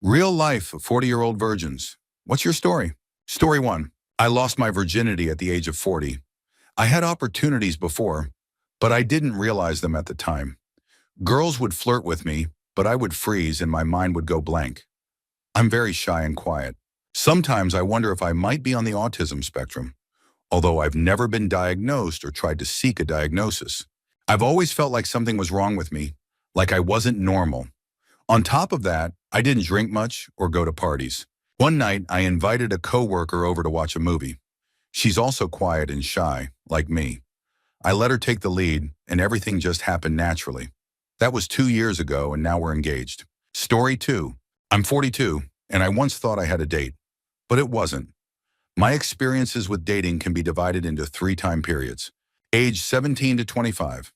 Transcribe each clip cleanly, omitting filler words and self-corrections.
Real life 40-year-old virgins. What's your story? Story 1. I lost my virginity at the age of 40. I had opportunities before, but I didn't realize them at the time. Girls would flirt with me, but I would freeze and my mind would go blank. I'm very shy and quiet. Sometimes I wonder if I might be on the autism spectrum, although I've never been diagnosed or tried to seek a diagnosis. I've always felt like something was wrong with me, like I wasn't normal. On top of that, I didn't drink much or go to parties. One night, I invited a coworker over to watch a movie. She's also quiet and shy, like me. I let her take the lead, and everything just happened naturally. That was 2 years ago, and now we're engaged. Story 2. I'm 42, and I once thought I had a date, but it wasn't. My experiences with dating can be divided into 3 time periods. Age 17 to 25.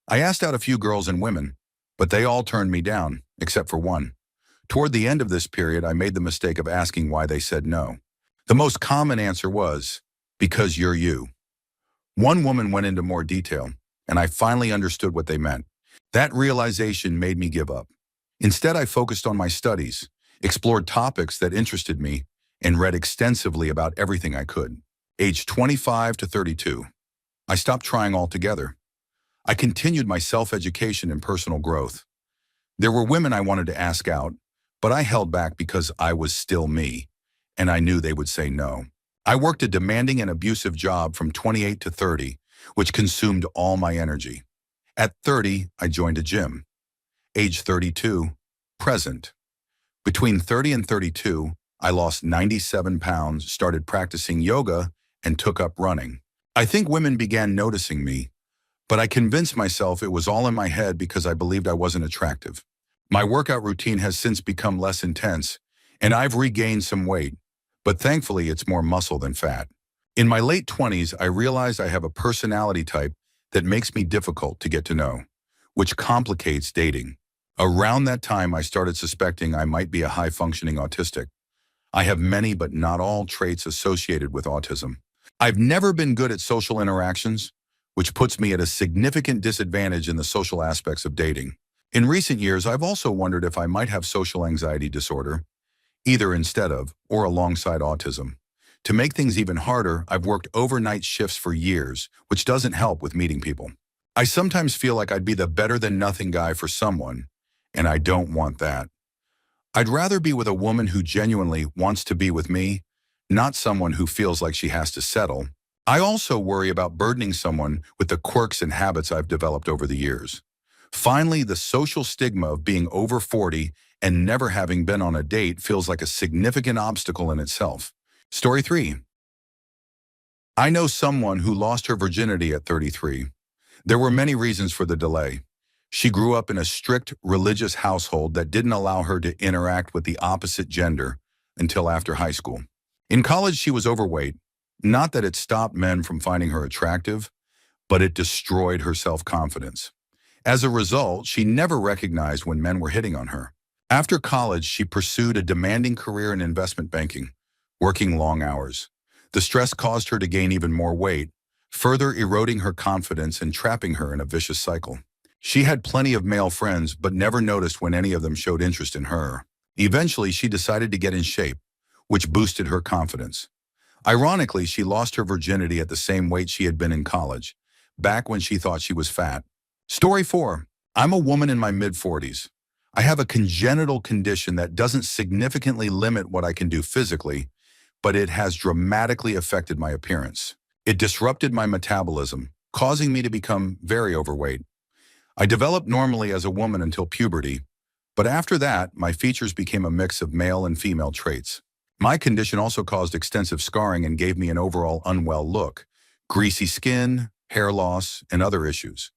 I asked out a few girls and women, but they all turned me down, except for one. Toward the end of this period, I made the mistake of asking why they said no. The most common answer was, because you're you. One woman went into more detail, and I finally understood what they meant. That realization made me give up. Instead, I focused on my studies, explored topics that interested me, and read extensively about everything I could. Age 25 to 32. I stopped trying altogether. I continued my self-education and personal growth. There were women I wanted to ask out, but I held back because I was still me, and I knew they would say no. I worked a demanding and abusive job from 28 to 30, which consumed all my energy. At 30, I joined a gym. Age 32, present. Between 30 and 32, I lost 97 pounds, started practicing yoga, and took up running. I think women began noticing me, but I convinced myself it was all in my head because I believed I wasn't attractive. My workout routine has since become less intense, and I've regained some weight, but thankfully it's more muscle than fat. In my late 20s, I realized I have a personality type that makes me difficult to get to know, which complicates dating. Around that time, I started suspecting I might be a high-functioning autistic. I have many but not all traits associated with autism. I've never been good at social interactions, which puts me at a significant disadvantage in the social aspects of dating. In recent years, I've also wondered if I might have social anxiety disorder, either instead of or alongside autism. To make things even harder, I've worked overnight shifts for years, which doesn't help with meeting people. I sometimes feel like I'd be the better-than-nothing guy for someone, and I don't want that. I'd rather be with a woman who genuinely wants to be with me, not someone who feels like she has to settle. I also worry about burdening someone with the quirks and habits I've developed over the years. Finally, the social stigma of being over 40 and never having been on a date feels like a significant obstacle in itself. Story 3. I know someone who lost her virginity at 33. There were many reasons for the delay. She grew up in a strict religious household that didn't allow her to interact with the opposite gender until after high school. In college, she was overweight. Not that it stopped men from finding her attractive, but it destroyed her self-confidence. As a result, she never recognized when men were hitting on her. After college, she pursued a demanding career in investment banking, working long hours. The stress caused her to gain even more weight, further eroding her confidence and trapping her in a vicious cycle. She had plenty of male friends, but never noticed when any of them showed interest in her. Eventually, she decided to get in shape, which boosted her confidence. Ironically, she lost her virginity at the same weight she had been in college, back when she thought she was fat. Story 4. I'm a woman in my mid-40s. I have a congenital condition that doesn't significantly limit what I can do physically, but it has dramatically affected my appearance. It disrupted my metabolism, causing me to become very overweight. I developed normally as a woman until puberty, but after that, my features became a mix of male and female traits. My condition also caused extensive scarring and gave me an overall unwell look, greasy skin, hair loss, and other issues.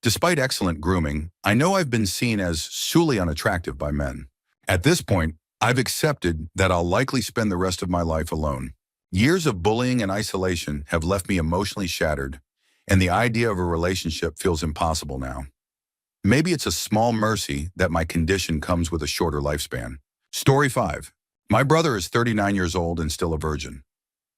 Despite excellent grooming, I know I've been seen as solely unattractive by men. At this point, I've accepted that I'll likely spend the rest of my life alone. Years of bullying and isolation have left me emotionally shattered, and the idea of a relationship feels impossible now. Maybe it's a small mercy that my condition comes with a shorter lifespan. Story 5. My brother is 39 years old and still a virgin.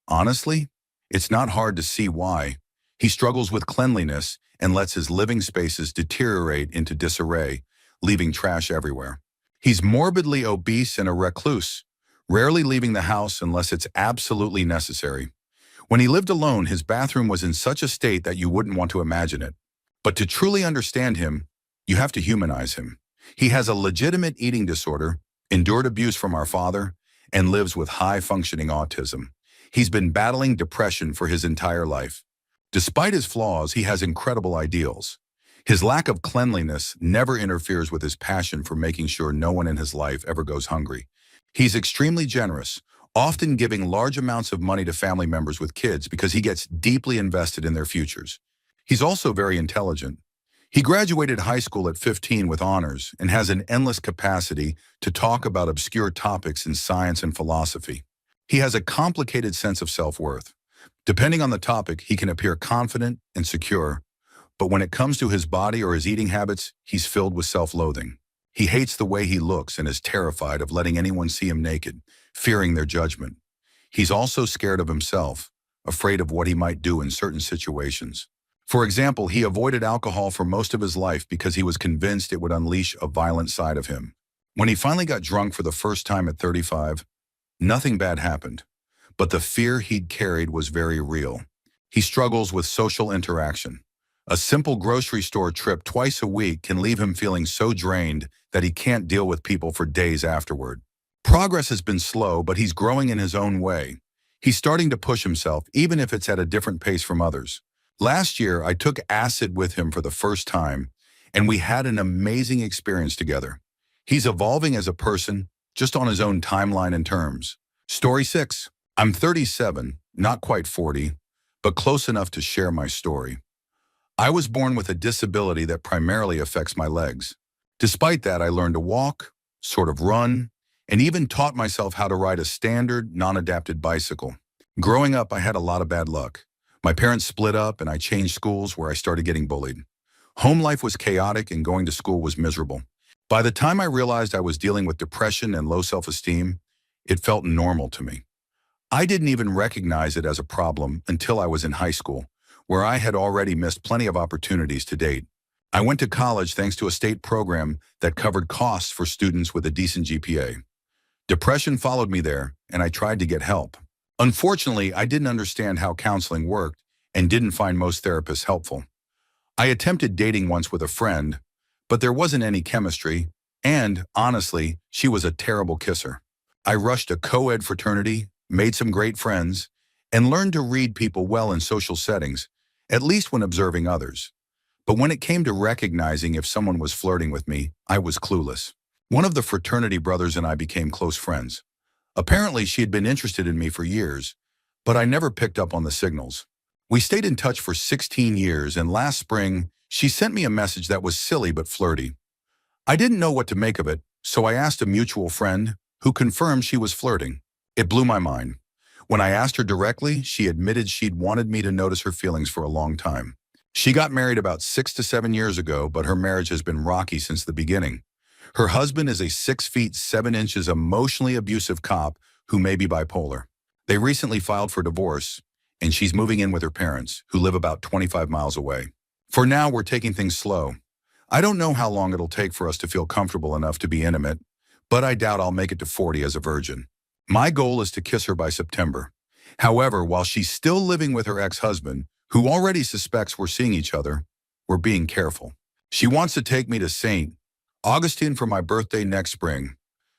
Honestly, it's not hard to see why. He struggles with cleanliness and lets his living spaces deteriorate into disarray, leaving trash everywhere. He's morbidly obese and a recluse, rarely leaving the house unless it's absolutely necessary. When he lived alone, his bathroom was in such a state that you wouldn't want to imagine it. But to truly understand him, you have to humanize him. He has a legitimate eating disorder, endured abuse from our father, and lives with high-functioning autism. He's been battling depression for his entire life. Despite his flaws, he has incredible ideals. His lack of cleanliness never interferes with his passion for making sure no one in his life ever goes hungry. He's extremely generous, often giving large amounts of money to family members with kids because he gets deeply invested in their futures. He's also very intelligent. He graduated high school at 15 with honors and has an endless capacity to talk about obscure topics in science and philosophy. He has a complicated sense of self-worth. Depending on the topic, he can appear confident and secure, but when it comes to his body or his eating habits, he's filled with self-loathing. He hates the way he looks and is terrified of letting anyone see him naked, fearing their judgment. He's also scared of himself, afraid of what he might do in certain situations. For example, he avoided alcohol for most of his life because he was convinced it would unleash a violent side of him. When he finally got drunk for the first time at 35, nothing bad happened, but the fear he'd carried was very real. He struggles with social interaction. A simple grocery store trip twice a week can leave him feeling so drained that he can't deal with people for days afterward. Progress has been slow, but he's growing in his own way. He's starting to push himself, even if it's at a different pace from others. Last year, I took acid with him for the first time, and we had an amazing experience together. He's evolving as a person, just on his own timeline and terms. Story 6. I'm 37, not quite 40, but close enough to share my story. I was born with a disability that primarily affects my legs. Despite that, I learned to walk, sort of run, and even taught myself how to ride a standard, non-adapted bicycle. Growing up, I had a lot of bad luck. My parents split up and I changed schools where I started getting bullied. Home life was chaotic and going to school was miserable. By the time I realized I was dealing with depression and low self-esteem, it felt normal to me. I didn't even recognize it as a problem until I was in high school, where I had already missed plenty of opportunities to date. I went to college thanks to a state program that covered costs for students with a decent GPA. Depression followed me there, and I tried to get help. Unfortunately, I didn't understand how counseling worked and didn't find most therapists helpful. I attempted dating once with a friend, but there wasn't any chemistry, and, honestly, she was a terrible kisser. I rushed a co-ed fraternity, made some great friends, and learned to read people well in social settings, at least when observing others. But when it came to recognizing if someone was flirting with me, I was clueless. One of the fraternity brothers and I became close friends. Apparently, she had been interested in me for years, but I never picked up on the signals. We stayed in touch for 16 years, and last spring, she sent me a message that was silly but flirty. I didn't know what to make of it, so I asked a mutual friend, who confirmed she was flirting. It blew my mind. When I asked her directly, she admitted she'd wanted me to notice her feelings for a long time. She got married about 6 to 7 years ago, but her marriage has been rocky since the beginning. Her husband is a 6 feet 7 inches emotionally abusive cop who may be bipolar. They recently filed for divorce, and she's moving in with her parents, who live about 25 miles away. For now, we're taking things slow. I don't know how long it'll take for us to feel comfortable enough to be intimate, but I doubt I'll make it to 40 as a virgin. My goal is to kiss her by September. However, while she's still living with her ex-husband, who already suspects we're seeing each other, we're being careful. She wants to take me to St. Augustine for my birthday next spring.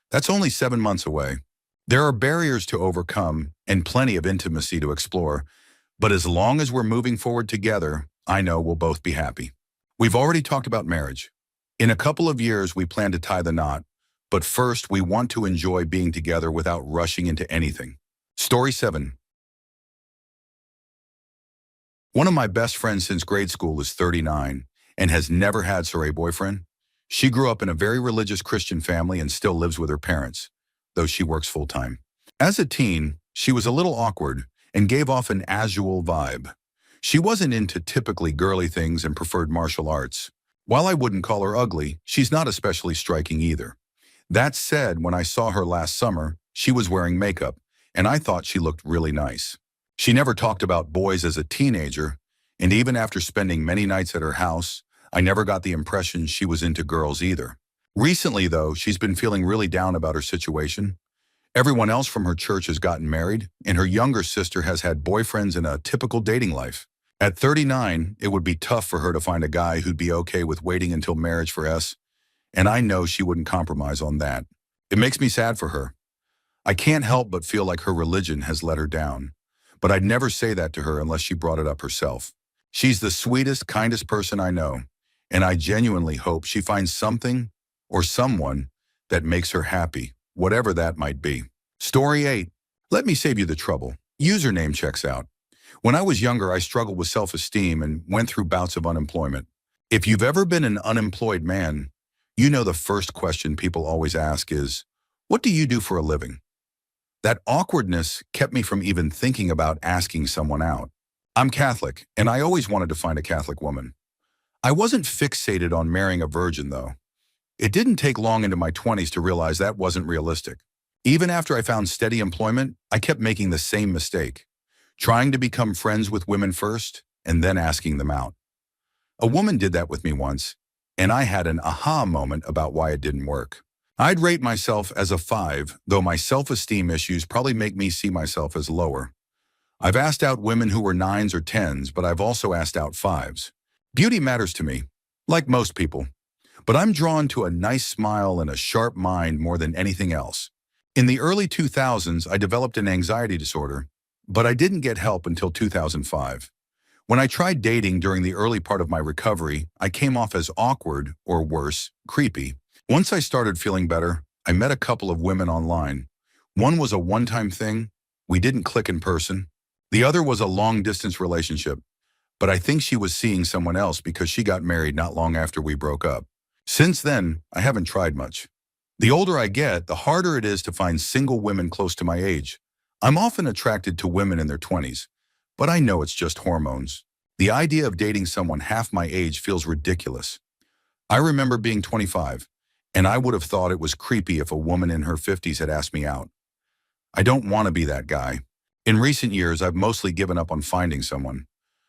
That's only 7 months away. There are barriers to overcome and plenty of intimacy to explore, but as long as we're moving forward together, I know we'll both be happy. We've already talked about marriage. In a couple of years, we plan to tie the knot, but first we want to enjoy being together without rushing into anything. Story 7. One of my best friends since grade school is 39 and has never had a boyfriend. She grew up in a very religious Christian family and still lives with her parents, though she works full-time. As a teen, she was a little awkward and gave off an casual vibe. She wasn't into typically girly things and preferred martial arts. While I wouldn't call her ugly, she's not especially striking either. That said, when I saw her last summer, she was wearing makeup, and I thought she looked really nice. She never talked about boys as a teenager, and even after spending many nights at her house, I never got the impression she was into girls either. Recently, though, she's been feeling really down about her situation. Everyone else from her church has gotten married, and her younger sister has had boyfriends and a typical dating life. At 39, it would be tough for her to find a guy who'd be okay with waiting until marriage for us, and I know she wouldn't compromise on that. It makes me sad for her. I can't help but feel like her religion has let her down. But I'd never say that to her unless she brought it up herself. She's the sweetest, kindest person I know, and I genuinely hope she finds something or someone that makes her happy, whatever that might be. Story 8. Let me save you the trouble. Username checks out. When I was younger, I struggled with self-esteem and went through bouts of unemployment. If you've ever been an unemployed man, you know the first question people always ask is, "What do you do for a living?" That awkwardness kept me from even thinking about asking someone out. I'm Catholic, and I always wanted to find a Catholic woman. I wasn't fixated on marrying a virgin, though. It didn't take long into my 20s to realize that wasn't realistic. Even after I found steady employment, I kept making the same mistake, trying to become friends with women first and then asking them out. A woman did that with me once, and I had an aha moment about why it didn't work. I'd rate myself as a 5, though my self-esteem issues probably make me see myself as lower. I've asked out women who were 9s or 10s, but I've also asked out 5s. Beauty matters to me, like most people, but I'm drawn to a nice smile and a sharp mind more than anything else. In the early 2000s, I developed an anxiety disorder, but I didn't get help until 2005. When I tried dating during the early part of my recovery, I came off as awkward, or worse, creepy. Once I started feeling better, I met a couple of women online. One was a one-time thing. We didn't click in person. The other was a long-distance relationship, but I think she was seeing someone else because she got married not long after we broke up. Since then, I haven't tried much. The older I get, the harder it is to find single women close to my age. I'm often attracted to women in their 20s, but I know it's just hormones. The idea of dating someone half my age feels ridiculous. I remember being 25, and I would have thought it was creepy if a woman in her 50s had asked me out. I don't want to be that guy. In recent years, I've mostly given up on finding someone.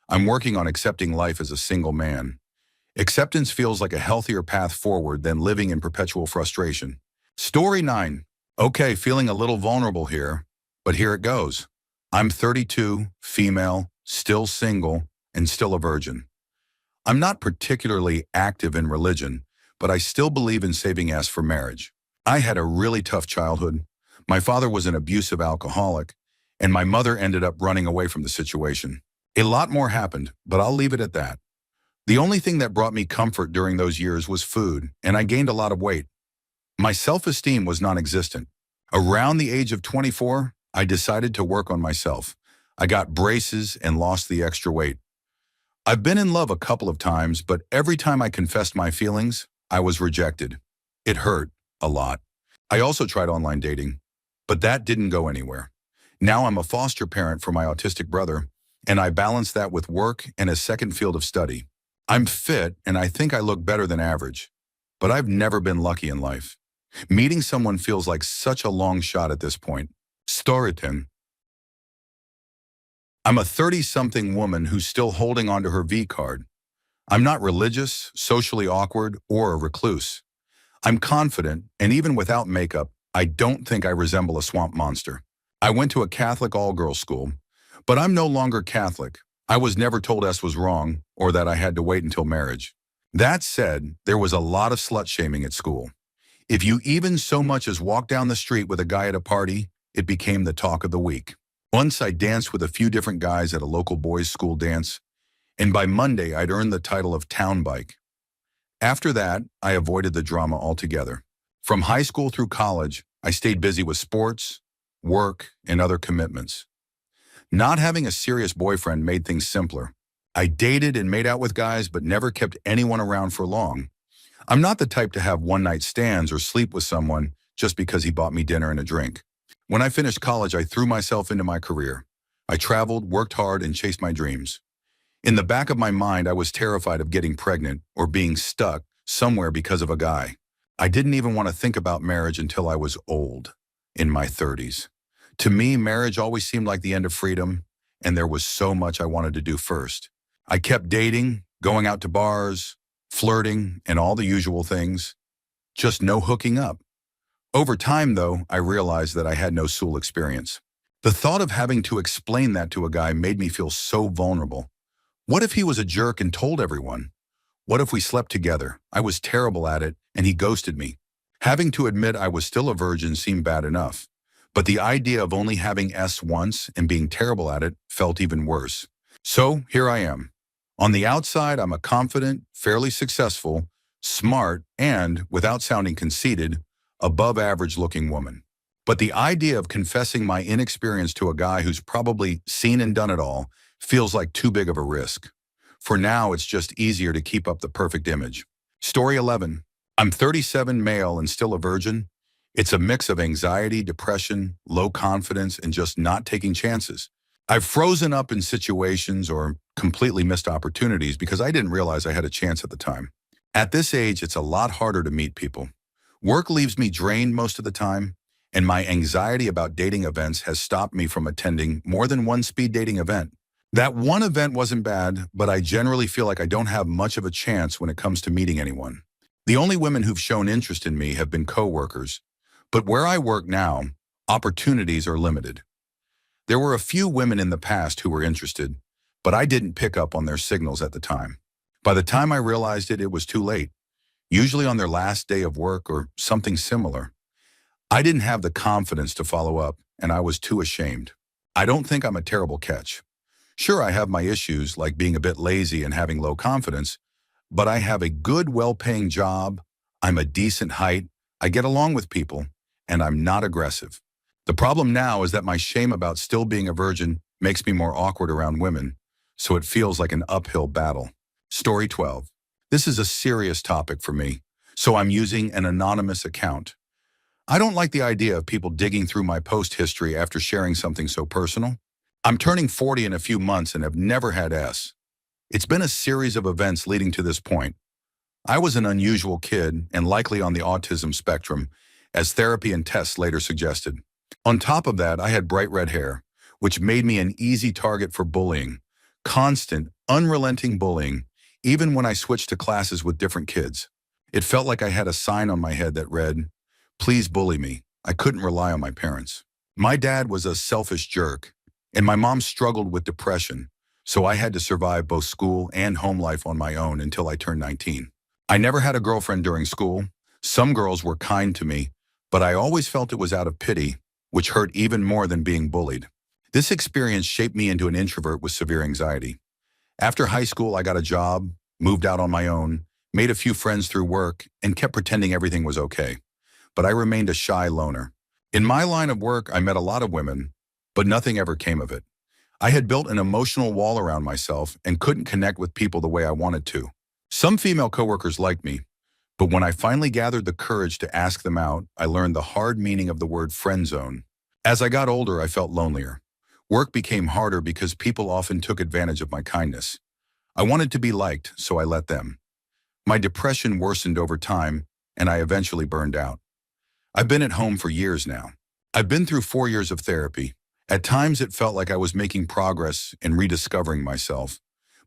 I'm working on accepting life as a single man. Acceptance feels like a healthier path forward than living in perpetual frustration. Story 9. Okay, feeling a little vulnerable here, but here it goes. I'm 32, female, still single, and still a virgin. I'm not particularly active in religion, but I still believe in saving ass for marriage. I had a really tough childhood. My father was an abusive alcoholic, and my mother ended up running away from the situation. A lot more happened, but I'll leave it at that. The only thing that brought me comfort during those years was food, and I gained a lot of weight. My self-esteem was non-existent. Around the age of 24, I decided to work on myself. I got braces and lost the extra weight. I've been in love a couple of times, but every time I confessed my feelings, I was rejected. It hurt a lot. I also tried online dating, but that didn't go anywhere. Now I'm a foster parent for my autistic brother, and I balance that with work and a second field of study. I'm fit, and I think I look better than average, but I've never been lucky in life. Meeting someone feels like such a long shot at this point. Storytime. I'm a 30-something woman who's still holding onto her V card. I'm not religious, socially awkward, or a recluse. I'm confident, and even without makeup, I don't think I resemble a swamp monster. I went to a Catholic all-girls school, but I'm no longer Catholic. I was never told S was wrong, or that I had to wait until marriage. That said, there was a lot of slut-shaming at school. If you even so much as walked down the street with a guy at a party, it became the talk of the week. Once I danced with a few different guys at a local boys' school dance, and by Monday I'd earned the title of town bike. After that, I avoided the drama altogether. From high school through college, I stayed busy with sports, work, and other commitments. Not having a serious boyfriend made things simpler. I dated and made out with guys but never kept anyone around for long. I'm not the type to have one-night stands or sleep with someone just because he bought me dinner and a drink. When I finished college, I threw myself into my career. I traveled, worked hard, and chased my dreams. In the back of my mind, I was terrified of getting pregnant or being stuck somewhere because of a guy. I didn't even want to think about marriage until I was old, in my 30s. To me, marriage always seemed like the end of freedom, and there was so much I wanted to do first. I kept dating, going out to bars, flirting, and all the usual things. just no hooking up. Over time, though, I realized that I had no Soul experience. The thought of having to explain that to a guy made me feel so vulnerable. What if he was a jerk and told everyone? What if we slept together? I was terrible at it, and he ghosted me. Having to admit I was still a virgin seemed bad enough, but the idea of only having S once and being terrible at it felt even worse. So here I am. On the outside, I'm a confident, fairly successful, smart, and, without sounding conceited, above average looking woman. But the idea of confessing my inexperience to a guy who's probably seen and done it all feels like too big of a risk. For now, it's just easier to keep up the perfect image. Story 11. I'm 37, male, and still a virgin. It's a mix of anxiety, depression, low confidence, and just not taking chances. I've frozen up in situations or completely missed opportunities because I didn't realize I had a chance at the time. At this age, it's a lot harder to meet people. Work leaves me drained most of the time, and my anxiety about dating events has stopped me from attending more than one speed dating event. That one event wasn't bad, but I generally feel like I don't have much of a chance when it comes to meeting anyone. The only women who've shown interest in me have been coworkers, but where I work now, opportunities are limited. There were a few women in the past who were interested, but I didn't pick up on their signals at the time. By the time I realized it, it was too late, usually on their last day of work or something similar. I didn't have the confidence to follow up, and I was too ashamed. I don't think I'm a terrible catch. Sure, I have my issues like being a bit lazy and having low confidence, but I have a good, well-paying job, I'm a decent height, I get along with people, and I'm not aggressive. The problem now is that my shame about still being a virgin makes me more awkward around women, so it feels like an uphill battle. Story 12. This is a serious topic for me, so I'm using an anonymous account. I don't like the idea of people digging through my post history after sharing something so personal. I'm turning 40 in a few months and have never had S. It's been a series of events leading to this point. I was an unusual kid and likely on the autism spectrum, as therapy and tests later suggested. On top of that, I had bright red hair, which made me an easy target for bullying. Constant, unrelenting bullying, even when I switched to classes with different kids. It felt like I had a sign on my head that read, "Please bully me." I couldn't rely on my parents. My dad was a selfish jerk, and my mom struggled with depression, so I had to survive both school and home life on my own until I turned 19. I never had a girlfriend during school. Some girls were kind to me, but I always felt it was out of pity, which hurt even more than being bullied. This experience shaped me into an introvert with severe anxiety. After high school, I got a job, moved out on my own, made a few friends through work, and kept pretending everything was okay. But I remained a shy loner. In my line of work, I met a lot of women, but nothing ever came of it. I had built an emotional wall around myself and couldn't connect with people the way I wanted to. Some female coworkers liked me, but when I finally gathered the courage to ask them out, I learned the hard meaning of the word friend zone. As I got older, I felt lonelier. Work became harder because people often took advantage of my kindness. I wanted to be liked, so I let them. My depression worsened over time, and I eventually burned out. I've been at home for years now. I've been through 4 years of therapy. At times it felt like I was making progress and rediscovering myself.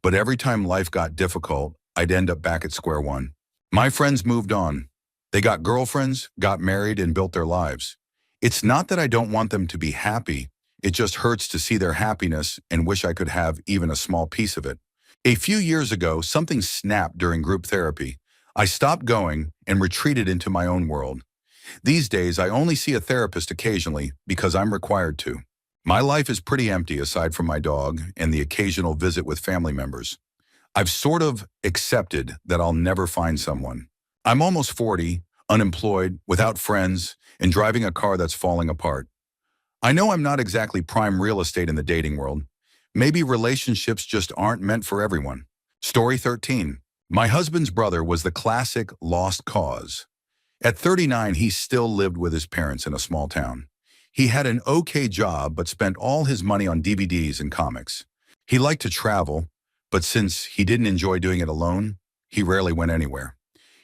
But every time life got difficult, I'd end up back at square one. My friends moved on. They got girlfriends, got married, and built their lives. It's not that I don't want them to be happy. It just hurts to see their happiness and wish I could have even a small piece of it. A few years ago, something snapped during group therapy. I stopped going and retreated into my own world. These days, I only see a therapist occasionally because I'm required to. My life is pretty empty aside from my dog and the occasional visit with family members. I've sort of accepted that I'll never find someone. I'm almost 40, unemployed, without friends, and driving a car that's falling apart. I know I'm not exactly prime real estate in the dating world. Maybe relationships just aren't meant for everyone. Story 13. My husband's brother was the classic lost cause. At 39, he still lived with his parents in a small town. He had an okay job but spent all his money on DVDs and comics. He liked to travel, but since he didn't enjoy doing it alone, he rarely went anywhere.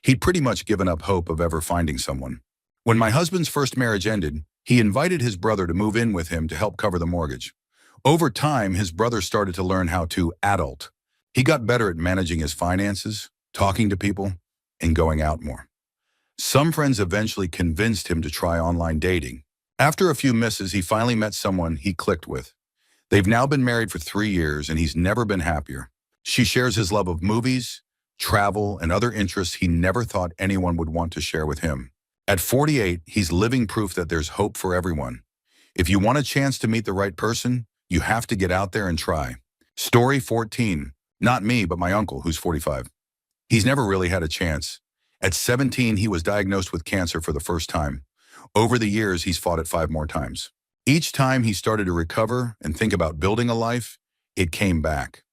He'd pretty much given up hope of ever finding someone. When my husband's first marriage ended, he invited his brother to move in with him to help cover the mortgage. Over time, his brother started to learn how to adult. He got better at managing his finances, talking to people, and going out more. Some friends eventually convinced him to try online dating. After a few misses, he finally met someone he clicked with. They've now been married for 3 years and he's never been happier. She shares his love of movies, travel, and other interests he never thought anyone would want to share with him. At 48, he's living proof that there's hope for everyone. If you want a chance to meet the right person, you have to get out there and try. Story 14. Not me, but my uncle, who's 45. He's never really had a chance. At 17, he was diagnosed with cancer for the first time. Over the years, he's fought it 5 more times. Each time he started to recover and think about building a life, it came back.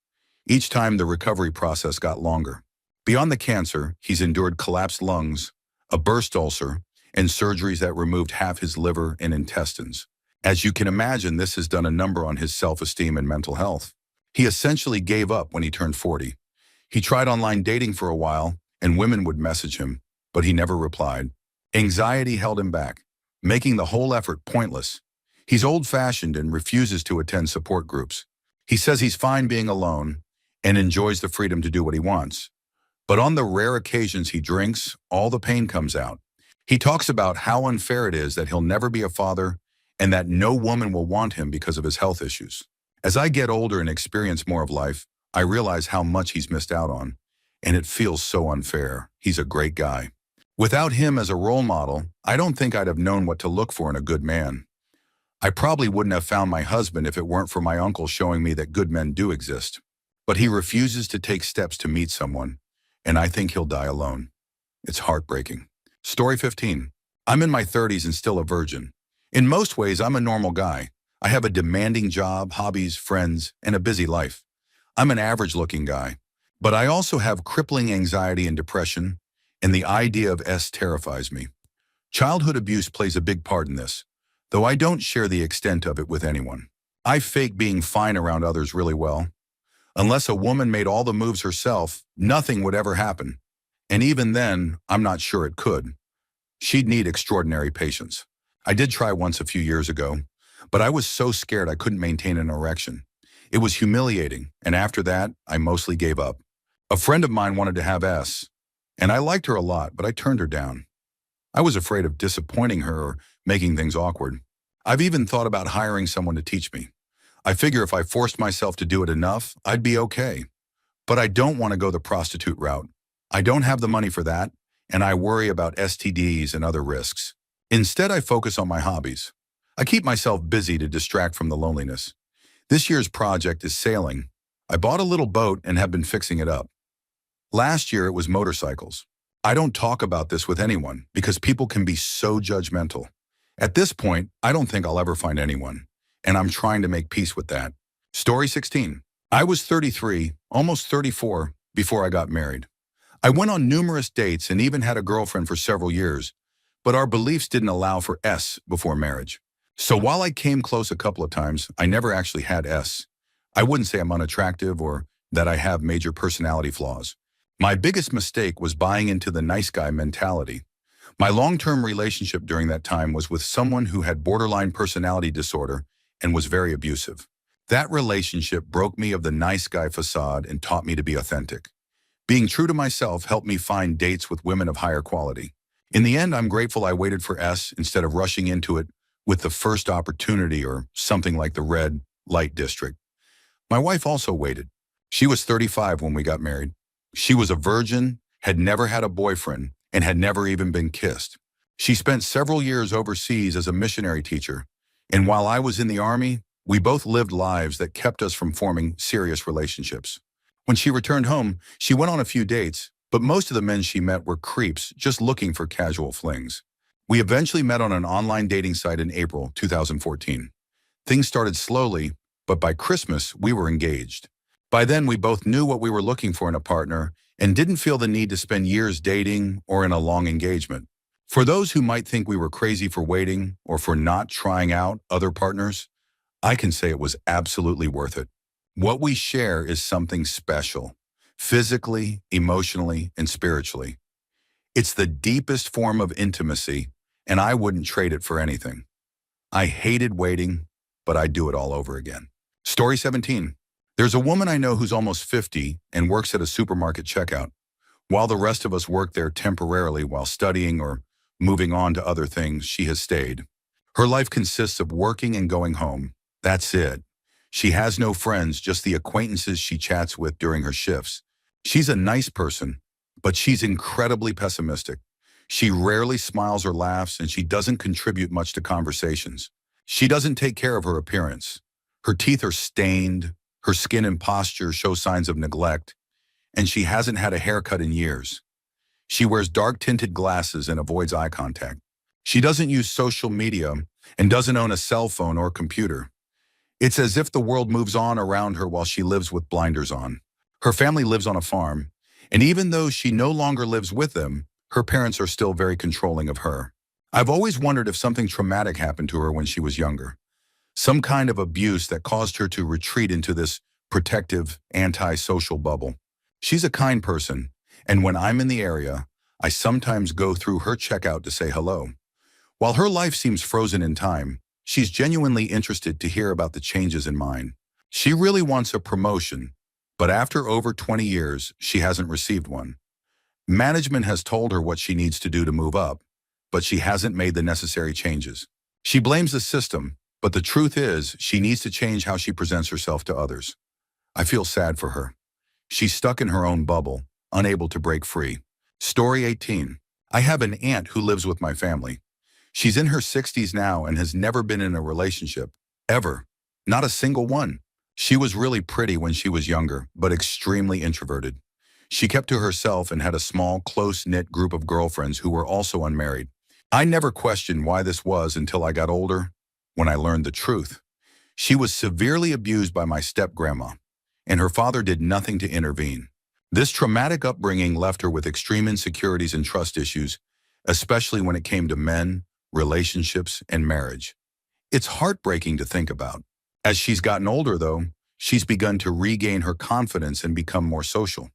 Each time the recovery process got longer. Beyond the cancer, he's endured collapsed lungs, a burst ulcer, and surgeries that removed half his liver and intestines. As you can imagine, this has done a number on his self-esteem and mental health. He essentially gave up when he turned 40. He tried online dating for a while, and women would message him, but he never replied. Anxiety held him back, making the whole effort pointless. He's old-fashioned and refuses to attend support groups. He says he's fine being alone and enjoys the freedom to do what he wants. But on the rare occasions he drinks, all the pain comes out. He talks about how unfair it is that he'll never be a father and that no woman will want him because of his health issues. As I get older and experience more of life, I realize how much he's missed out on, and it feels so unfair. He's a great guy. Without him as a role model, I don't think I'd have known what to look for in a good man. I probably wouldn't have found my husband if it weren't for my uncle showing me that good men do exist. But he refuses to take steps to meet someone, and I think he'll die alone. It's heartbreaking. Story 15. I'm in my 30s and still a virgin. In most ways, I'm a normal guy. I have a demanding job, hobbies, friends, and a busy life. I'm an average-looking guy. But I also have crippling anxiety and depression, and the idea of S terrifies me. Childhood abuse plays a big part in this, though I don't share the extent of it with anyone. I fake being fine around others really well. Unless a woman made all the moves herself, nothing would ever happen. And even then, I'm not sure it could. She'd need extraordinary patience. I did try once a few years ago, but I was so scared I couldn't maintain an erection. It was humiliating, and after that, I mostly gave up. A friend of mine wanted to have S, and I liked her a lot, but I turned her down. I was afraid of disappointing her or making things awkward. I've even thought about hiring someone to teach me. I figure if I forced myself to do it enough, I'd be okay. But I don't want to go the prostitute route. I don't have the money for that, and I worry about STDs and other risks. Instead, I focus on my hobbies. I keep myself busy to distract from the loneliness. This year's project is sailing. I bought a little boat and have been fixing it up. Last year, it was motorcycles. I don't talk about this with anyone because people can be so judgmental. At this point, I don't think I'll ever find anyone, and I'm trying to make peace with that. Story 16. I was 33, almost 34, before I got married. I went on numerous dates and even had a girlfriend for several years, but our beliefs didn't allow for S before marriage. So while I came close a couple of times, I never actually had S. I wouldn't say I'm unattractive or that I have major personality flaws. My biggest mistake was buying into the nice guy mentality. My long-term relationship during that time was with someone who had borderline personality disorder and was very abusive. That relationship broke me of the nice guy facade and taught me to be authentic. Being true to myself helped me find dates with women of higher quality. In the end, I'm grateful I waited for S instead of rushing into it with the first opportunity or something like the red light district. My wife also waited. She was 35 when we got married. She was a virgin, had never had a boyfriend, and had never even been kissed. She spent several years overseas as a missionary teacher, and while I was in the Army, we both lived lives that kept us from forming serious relationships. When she returned home, she went on a few dates, but most of the men she met were creeps just looking for casual flings. We eventually met on an online dating site in April 2014. Things started slowly, but by Christmas, we were engaged. By then, we both knew what we were looking for in a partner and didn't feel the need to spend years dating or in a long engagement. For those who might think we were crazy for waiting or for not trying out other partners, I can say it was absolutely worth it. What we share is something special, physically, emotionally, and spiritually. It's the deepest form of intimacy, and I wouldn't trade it for anything. I hated waiting, but I'd do it all over again. Story 17. There's a woman I know who's almost 50 and works at a supermarket checkout. While the rest of us work there temporarily while studying or moving on to other things, she has stayed. Her life consists of working and going home. That's it. She has no friends, just the acquaintances she chats with during her shifts. She's a nice person, but she's incredibly pessimistic. She rarely smiles or laughs, and she doesn't contribute much to conversations. She doesn't take care of her appearance. Her teeth are stained, her skin and posture show signs of neglect, and she hasn't had a haircut in years. She wears dark-tinted glasses and avoids eye contact. She doesn't use social media and doesn't own a cell phone or computer. It's as if the world moves on around her while she lives with blinders on. Her family lives on a farm, and even though she no longer lives with them, her parents are still very controlling of her. I've always wondered if something traumatic happened to her when she was younger. Some kind of abuse that caused her to retreat into this protective, anti-social bubble. She's a kind person, and when I'm in the area, I sometimes go through her checkout to say hello. While her life seems frozen in time, she's genuinely interested to hear about the changes in mine. She really wants a promotion, but after over 20 years, she hasn't received one. Management has told her what she needs to do to move up, but she hasn't made the necessary changes. She blames the system, but the truth is she needs to change how she presents herself to others. I feel sad for her. She's stuck in her own bubble, unable to break free. Story 18. I have an aunt who lives with my family. She's in her 60s now and has never been in a relationship, ever. Not a single one. She was really pretty when she was younger, but extremely introverted. She kept to herself and had a small, close-knit group of girlfriends who were also unmarried. I never questioned why this was until I got older, when I learned the truth. She was severely abused by my step-grandma, and her father did nothing to intervene. This traumatic upbringing left her with extreme insecurities and trust issues, especially when it came to men, relationships, and marriage. It's heartbreaking to think about. As she's gotten older, though, she's begun to regain her confidence and become more social.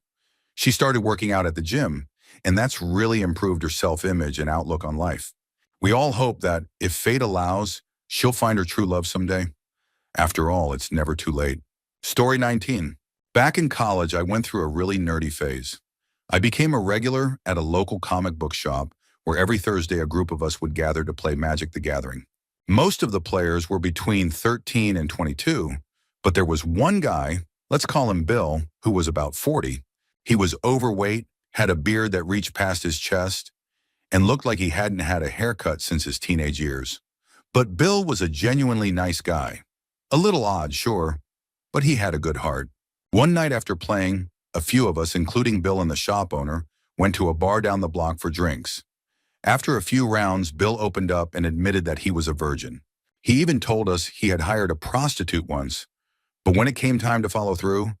She started working out at the gym, and that's really improved her self-image and outlook on life. We all hope that, if fate allows, she'll find her true love someday. After all, it's never too late. Story 19. Back in college, I went through a really nerdy phase. I became a regular at a local comic book shop where every Thursday a group of us would gather to play Magic the Gathering. Most of the players were between 13 and 22, but there was one guy, let's call him Bill, who was about 40. He was overweight, had a beard that reached past his chest, and looked like he hadn't had a haircut since his teenage years. But Bill was a genuinely nice guy. A little odd, sure, but he had a good heart. One night after playing, a few of us, including Bill and the shop owner, went to a bar down the block for drinks. After a few rounds, Bill opened up and admitted that he was a virgin. He even told us he had hired a prostitute once, but when it came time to follow through,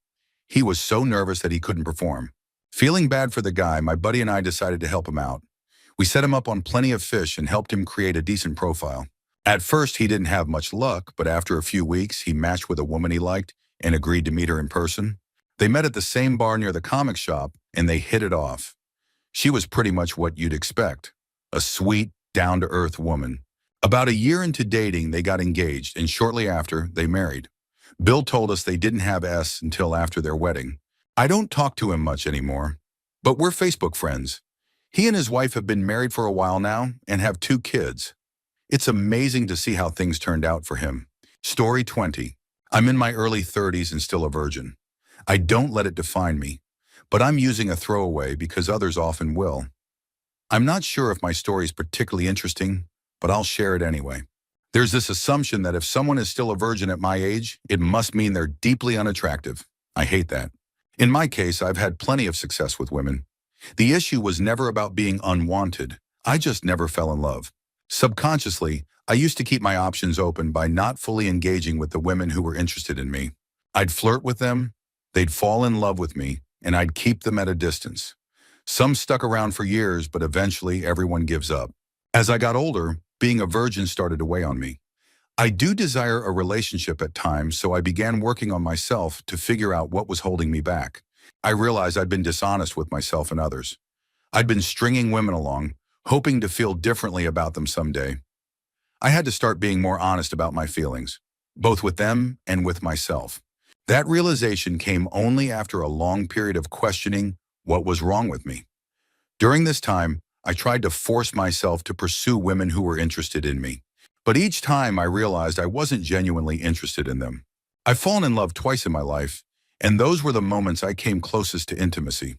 he was so nervous that he couldn't perform. Feeling bad for the guy, my buddy and I decided to help him out. We set him up on Plenty of Fish and helped him create a decent profile. At first, he didn't have much luck, but after a few weeks, he matched with a woman he liked and agreed to meet her in person. They met at the same bar near the comic shop, and they hit it off. She was pretty much what you'd expect. A sweet, down-to-earth woman. About a year into dating, they got engaged, and shortly after, they married. Bill told us they didn't have S until after their wedding. I don't talk to him much anymore, but we're Facebook friends. He and his wife have been married for a while now and have 2 kids. It's amazing to see how things turned out for him. Story 20. I'm in my early 30s and still a virgin. I don't let it define me, but I'm using a throwaway because others often will. I'm not sure if my story is particularly interesting, but I'll share it anyway. There's this assumption that if someone is still a virgin at my age, it must mean they're deeply unattractive. I hate that. In my case, I've had plenty of success with women. The issue was never about being unwanted. I just never fell in love. Subconsciously, I used to keep my options open by not fully engaging with the women who were interested in me. I'd flirt with them, they'd fall in love with me, and I'd keep them at a distance. Some stuck around for years, but eventually everyone gives up. As I got older, being a virgin started to weigh on me. I do desire a relationship at times, so I began working on myself to figure out what was holding me back. I realized I'd been dishonest with myself and others. I'd been stringing women along, hoping to feel differently about them someday. I had to start being more honest about my feelings, both with them and with myself. That realization came only after a long period of questioning, What was wrong with me? During this time, I tried to force myself to pursue women who were interested in me. But each time I realized I wasn't genuinely interested in them. I've fallen in love twice in my life, and those were the moments I came closest to intimacy.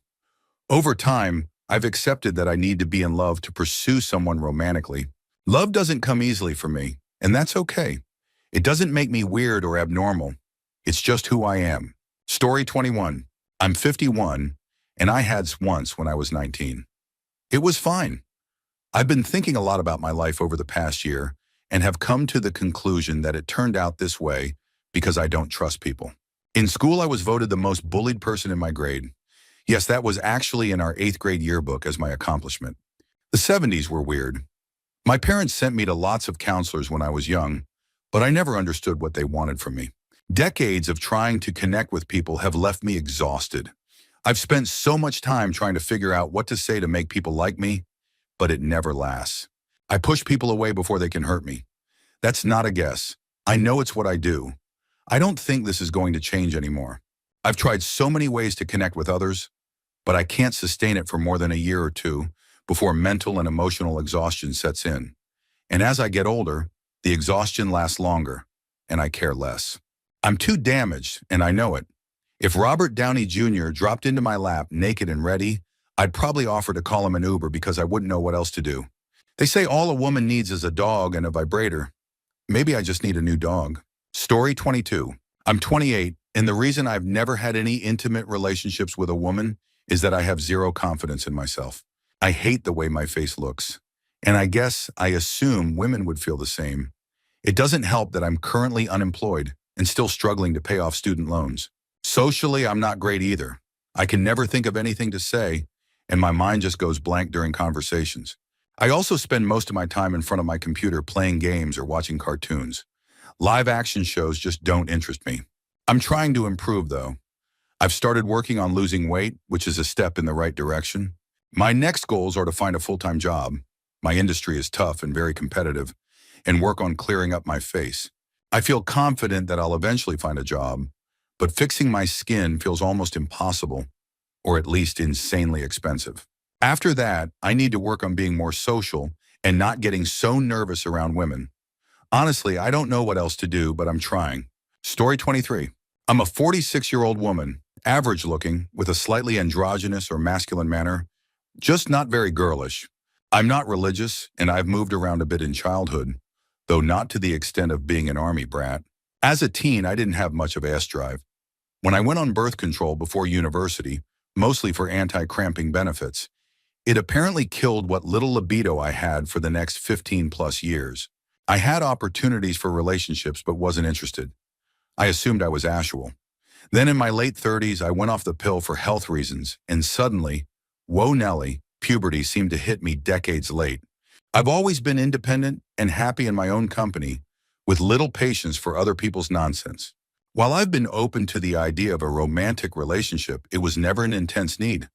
Over time, I've accepted that I need to be in love to pursue someone romantically. Love doesn't come easily for me, and that's okay. It doesn't make me weird or abnormal. It's just who I am. Story 21. I'm 51, and I had once when I was 19. It was fine. I've been thinking a lot about my life over the past year and have come to the conclusion that it turned out this way because I don't trust people. In school, I was voted the most bullied person in my grade. Yes, that was actually in our 8th grade yearbook as my accomplishment. The 70s were weird. My parents sent me to lots of counselors when I was young, but I never understood what they wanted from me. Decades of trying to connect with people have left me exhausted. I've spent so much time trying to figure out what to say to make people like me, but it never lasts. I push people away before they can hurt me. That's not a guess. I know it's what I do. I don't think this is going to change anymore. I've tried so many ways to connect with others, but I can't sustain it for more than a year or two before mental and emotional exhaustion sets in. And as I get older, the exhaustion lasts longer, and I care less. I'm too damaged, and I know it. If Robert Downey Jr. dropped into my lap naked and ready, I'd probably offer to call him an Uber because I wouldn't know what else to do. They say all a woman needs is a dog and a vibrator. Maybe I just need a new dog. Story 22. I'm 28, and the reason I've never had any intimate relationships with a woman is that I have zero confidence in myself. I hate the way my face looks. And I guess I assume women would feel the same. It doesn't help that I'm currently unemployed and still struggling to pay off student loans. Socially, I'm not great either. I can never think of anything to say, and my mind just goes blank during conversations. I also spend most of my time in front of my computer playing games or watching cartoons. Live action shows just don't interest me. I'm trying to improve, though. I've started working on losing weight, which is a step in the right direction. My next goals are to find a full-time job. My industry is tough and very competitive, and work on clearing up my face. I feel confident that I'll eventually find a job, but fixing my skin feels almost impossible, or at least insanely expensive. After that, I need to work on being more social and not getting so nervous around women. Honestly, I don't know what else to do, but I'm trying. Story 23. I'm a 46-year-old woman, average looking, with a slightly androgynous or masculine manner, just not very girlish. I'm not religious, and I've moved around a bit in childhood, though not to the extent of being an army brat. As a teen, I didn't have much of ass drive. When I went on birth control before university, mostly for anti-cramping benefits, it apparently killed what little libido I had for the next 15 plus years. I had opportunities for relationships but wasn't interested. I assumed I was asexual. Then in my late 30s, I went off the pill for health reasons, and suddenly, whoa Nelly, puberty seemed to hit me decades late. I've always been independent and happy in my own company, with little patience for other people's nonsense. While I've been open to the idea of a romantic relationship, it was never an intense need.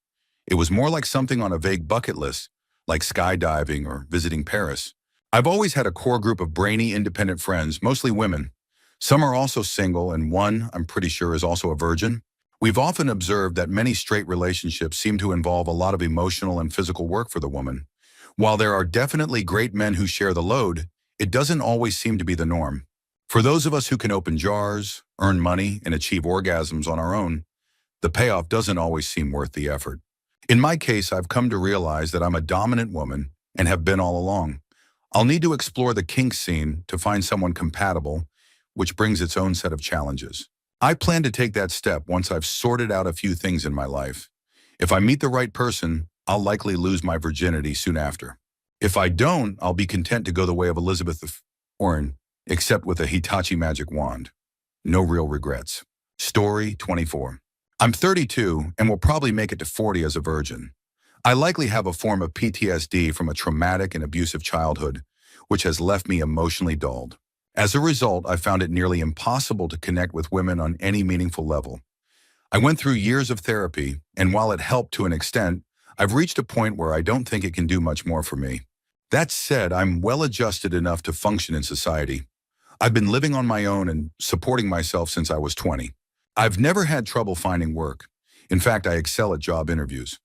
It was more like something on a vague bucket list, like skydiving or visiting Paris. I've always had a core group of brainy, independent friends, mostly women. Some are also single, and one, I'm pretty sure, is also a virgin. We've often observed that many straight relationships seem to involve a lot of emotional and physical work for the woman. While there are definitely great men who share the load, it doesn't always seem to be the norm. For those of us who can open jars, earn money, and achieve orgasms on our own, the payoff doesn't always seem worth the effort. In my case, I've come to realize that I'm a dominant woman and have been all along. I'll need to explore the kink scene to find someone compatible, which brings its own set of challenges. I plan to take that step once I've sorted out a few things in my life. If I meet the right person, I'll likely lose my virginity soon after. If I don't, I'll be content to go the way of Elizabeth Warren, except with a Hitachi magic wand. No real regrets. Story 24. I'm 32 and will probably make it to 40 as a virgin. I likely have a form of PTSD from a traumatic and abusive childhood, which has left me emotionally dulled. As a result, I found it nearly impossible to connect with women on any meaningful level. I went through years of therapy, and while it helped to an extent, I've reached a point where I don't think it can do much more for me. That said, I'm well adjusted enough to function in society. I've been living on my own and supporting myself since I was 20. I've never had trouble finding work. In fact, I excel at job interviews.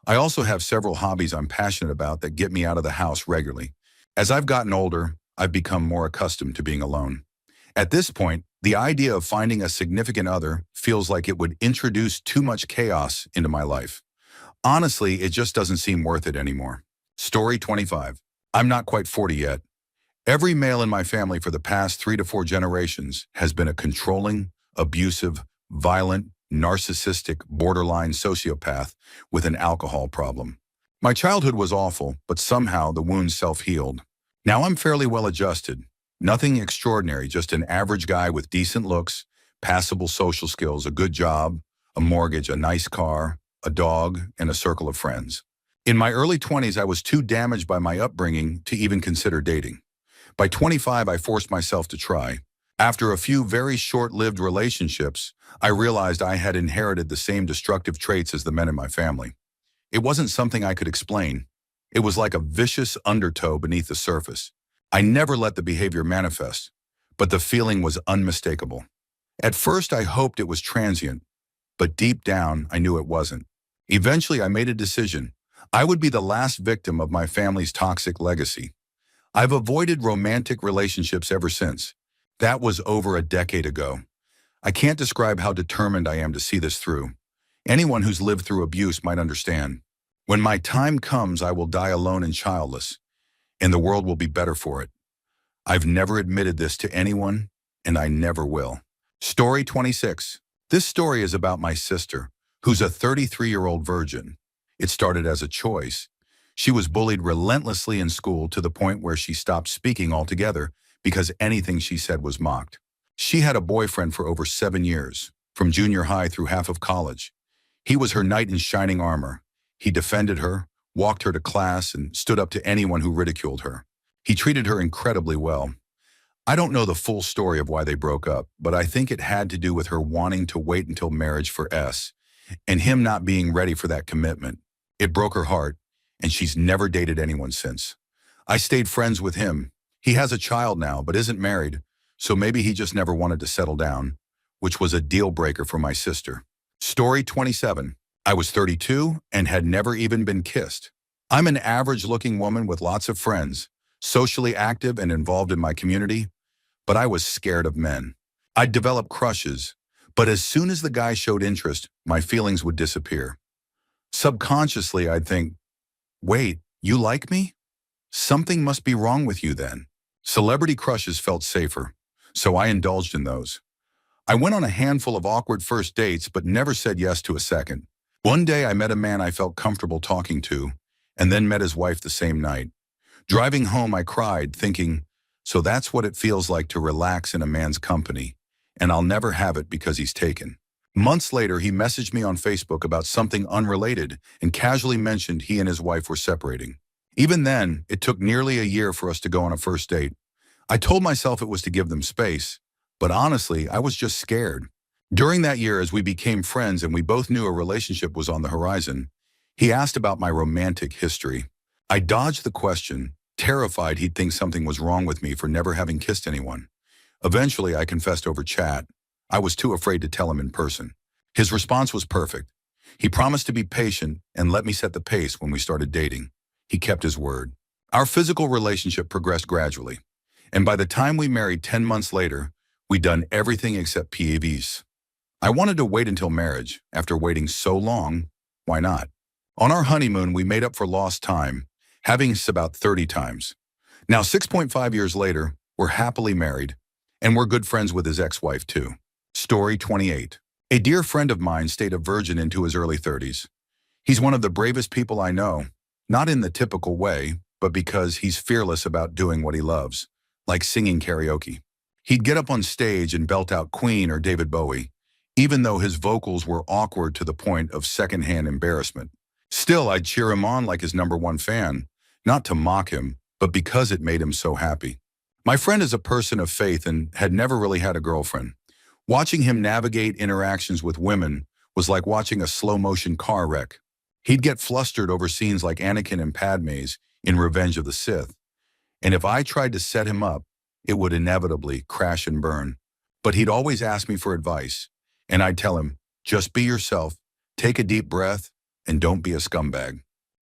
I also have several hobbies I'm passionate about that get me out of the house regularly. As I've gotten older, I've become more accustomed to being alone. At this point, the idea of finding a significant other feels like it would introduce too much chaos into my life. Honestly, it just doesn't seem worth it anymore. Story 25. I'm not quite 40 yet. Every male in my family for the past 3 to 4 generations has been a controlling, abusive, violent, narcissistic, borderline sociopath with an alcohol problem. My childhood was awful, but somehow the wounds self-healed. Now I'm fairly well adjusted. Nothing extraordinary, just an average guy with decent looks, passable social skills, a good job, a mortgage, a nice car, a dog, and a circle of friends. In my early 20s, I was too damaged by my upbringing to even consider dating. By 25, I forced myself to try. After a few very short-lived relationships, I realized I had inherited the same destructive traits as the men in my family. It wasn't something I could explain. It was like a vicious undertow beneath the surface. I never let the behavior manifest, but the feeling was unmistakable. At first, I hoped it was transient, but deep down, I knew it wasn't. Eventually, I made a decision. I would be the last victim of my family's toxic legacy. I've avoided romantic relationships ever since. That was over a decade ago. I can't describe how determined I am to see this through. Anyone who's lived through abuse might understand. When my time comes, I will die alone and childless, and the world will be better for it. I've never admitted this to anyone, and I never will. Story 26. This story is about my sister, who's a 33-year-old virgin. It started as a choice. She was bullied relentlessly in school to the point where she stopped speaking altogether because anything she said was mocked. She had a boyfriend for over 7 years, from junior high through half of college. He was her knight in shining armor. He defended her, walked her to class, and stood up to anyone who ridiculed her. He treated her incredibly well. I don't know the full story of why they broke up, but I think it had to do with her wanting to wait until marriage for S, and him not being ready for that commitment. It broke her heart, and she's never dated anyone since. I stayed friends with him. He has a child now, but isn't married, so maybe he just never wanted to settle down, which was a deal breaker for my sister. Story 27. I was 32 and had never even been kissed. I'm an average-looking woman with lots of friends, socially active and involved in my community, but I was scared of men. I'd develop crushes, but as soon as the guy showed interest, my feelings would disappear. Subconsciously, I'd think, wait, you like me? Something must be wrong with you then. Celebrity crushes felt safer, so I indulged in those. I went on a handful of awkward first dates, but never said yes to a second. One day I met a man I felt comfortable talking to, and then met his wife the same night. Driving home, I cried, thinking, so that's what it feels like to relax in a man's company, and I'll never have it because he's taken. Months later, he messaged me on Facebook about something unrelated and casually mentioned he and his wife were separating. Even then, it took nearly a year for us to go on a first date. I told myself it was to give them space, but honestly, I was just scared. During that year, as we became friends and we both knew a relationship was on the horizon, he asked about my romantic history. I dodged the question, terrified he'd think something was wrong with me for never having kissed anyone. Eventually, I confessed over chat. I was too afraid to tell him in person. His response was perfect. He promised to be patient and let me set the pace when we started dating. He kept his word. Our physical relationship progressed gradually, and by the time we married 10 months later, we'd done everything except PAVs. I wanted to wait until marriage. After waiting so long, why not? On our honeymoon, we made up for lost time, having sex about 30 times. Now, 6.5 years later, we're happily married, and we're good friends with his ex-wife too. Story 28. A dear friend of mine stayed a virgin into his early 30s. He's one of the bravest people I know, not in the typical way, but because he's fearless about doing what he loves, like singing karaoke. He'd get up on stage and belt out Queen or David Bowie, even though his vocals were awkward to the point of secondhand embarrassment. Still, I'd cheer him on like his #1 fan, not to mock him, but because it made him so happy. My friend is a person of faith and had never really had a girlfriend. Watching him navigate interactions with women was like watching a slow-motion car wreck. He'd get flustered over scenes like Anakin and Padme's in Revenge of the Sith, and if I tried to set him up, it would inevitably crash and burn. But he'd always ask me for advice, and I'd tell him, just be yourself, take a deep breath, and don't be a scumbag.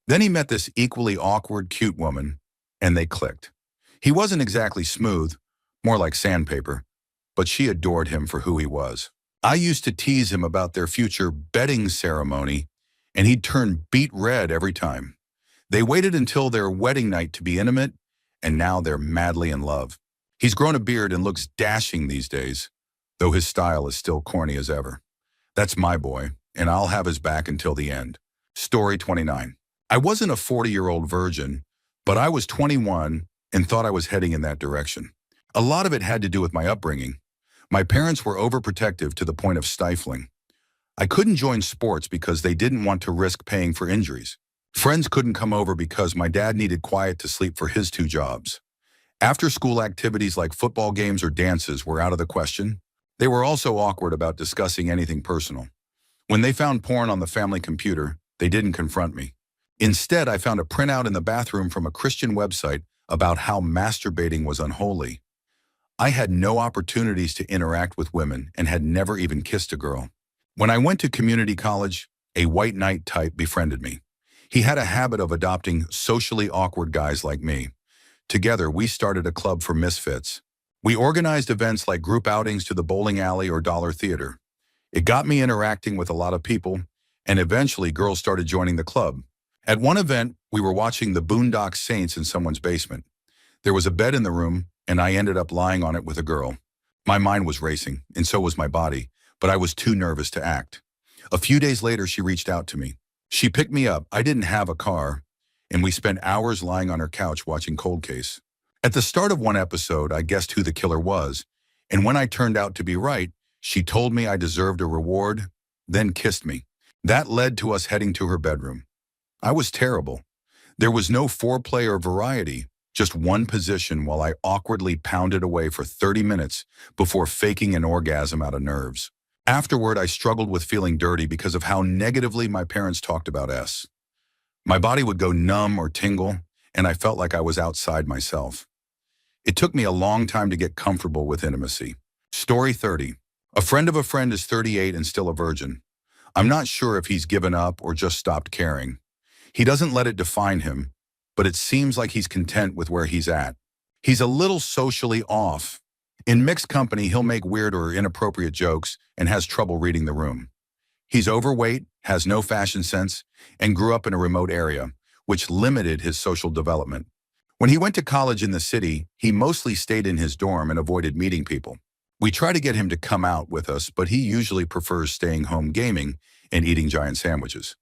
Then he met this equally awkward, cute woman, and they clicked. He wasn't exactly smooth, more like sandpaper, but she adored him for who he was. I used to tease him about their future betting ceremony, and he'd turn beet red every time. They waited until their wedding night to be intimate, and now they're madly in love. He's grown a beard and looks dashing these days, though his style is still corny as ever. That's my boy, and I'll have his back until the end. Story 29. I wasn't a 40-year-old virgin, but I was 21 and thought I was heading in that direction. A lot of it had to do with my upbringing. My parents were overprotective to the point of stifling. I couldn't join sports because they didn't want to risk paying for injuries. Friends couldn't come over because my dad needed quiet to sleep for his two jobs. After-school activities like football games or dances were out of the question. They were also awkward about discussing anything personal. When they found porn on the family computer, they didn't confront me. Instead, I found a printout in the bathroom from a Christian website about how masturbating was unholy. I had no opportunities to interact with women and had never even kissed a girl. When I went to community college, a white knight type befriended me. He had a habit of adopting socially awkward guys like me. Together, we started a club for misfits. We organized events like group outings to the bowling alley or dollar theater. It got me interacting with a lot of people, and eventually girls started joining the club. At one event, we were watching the Boondock Saints in someone's basement. There was a bed in the room, and I ended up lying on it with a girl. My mind was racing, and so was my body, but I was too nervous to act. A few days later, she reached out to me. She picked me up. I didn't have a car, and we spent hours lying on her couch watching Cold Case. At the start of one episode, I guessed who the killer was, and when I turned out to be right, she told me I deserved a reward, then kissed me. That led to us heading to her bedroom. I was terrible. There was no foreplay or variety, just one position while I awkwardly pounded away for 30 minutes before faking an orgasm out of nerves. Afterward, I struggled with feeling dirty because of how negatively my parents talked about S. My body would go numb or tingle, and I felt like I was outside myself. It took me a long time to get comfortable with intimacy. Story 30. A friend of a friend is 38 and still a virgin. I'm not sure if he's given up or just stopped caring. He doesn't let it define him, but it seems like he's content with where he's at. He's a little socially off. In mixed company, he'll make weird or inappropriate jokes and has trouble reading the room. He's overweight, has no fashion sense, and grew up in a remote area, which limited his social development. When he went to college in the city, he mostly stayed in his dorm and avoided meeting people. We try to get him to come out with us, but he usually prefers staying home gaming and eating giant sandwiches.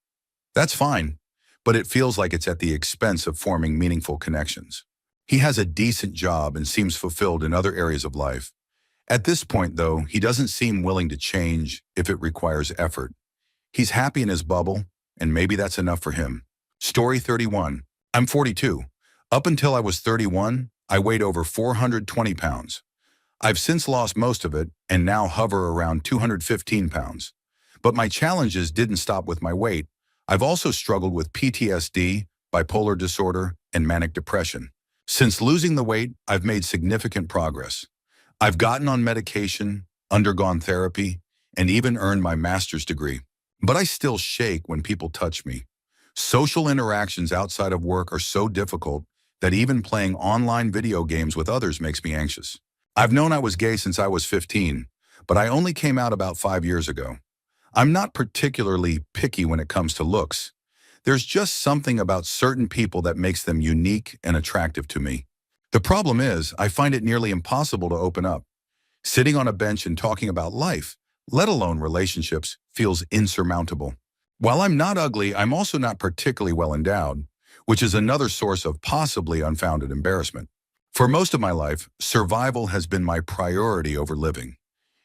That's fine, but it feels like it's at the expense of forming meaningful connections. He has a decent job and seems fulfilled in other areas of life. At this point, though, he doesn't seem willing to change if it requires effort. He's happy in his bubble, and maybe that's enough for him. Story 31. I'm 42. Up until I was 31, I weighed over 420 pounds. I've since lost most of it and now hover around 215 pounds. But my challenges didn't stop with my weight. I've also struggled with PTSD, bipolar disorder, and manic depression. Since losing the weight, I've made significant progress. I've gotten on medication, undergone therapy, and even earned my master's degree. But I still shake when people touch me. Social interactions outside of work are so difficult that even playing online video games with others makes me anxious. I've known I was gay since I was 15, but I only came out about 5 years ago. I'm not particularly picky when it comes to looks. There's just something about certain people that makes them unique and attractive to me. The problem is, I find it nearly impossible to open up. Sitting on a bench and talking about life, let alone relationships, feels insurmountable. While I'm not ugly, I'm also not particularly well endowed, which is another source of possibly unfounded embarrassment. For most of my life, survival has been my priority over living.